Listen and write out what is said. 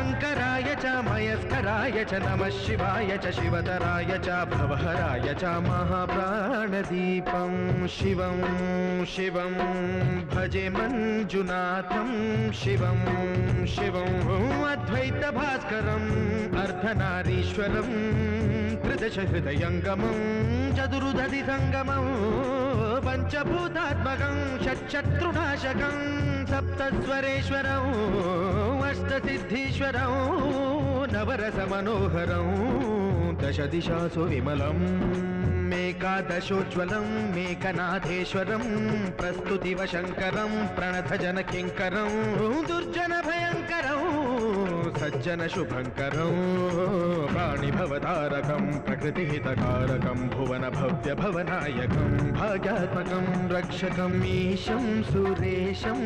शङ्कराय च मयस्कराय च नमः शिवाय च शिवतराय च भवहराय च महाप्राणदीपं शिवं शिवं भजे मञ्जुनाथं शिवं शिवं अद्वैतभास्करम् अर्धनारीश्वरं त्रिदशहृदयङ्गमं चतुर्दधिसङ्गमं पञ्चभूतात्मकं षट्शत्रुनाशकं सप्तस्वरेश्वरं अष्टसिद्धीश्वरं नवरसमनोहरं दशदिशासु विमलम् मेकादशोज्ज्वलं मेकनाथेश्वरं प्रस्तुतिवशङ्करं प्रणतजनकिङ्करं दुर्जनभयङ्करं सज्जनशुभङ्करं प्राणिभवतारकं प्रकृतिहितकारकं भुवनभव्यभवनायकं भाग्यात्मकं रक्षकम् ईशं सुरेशं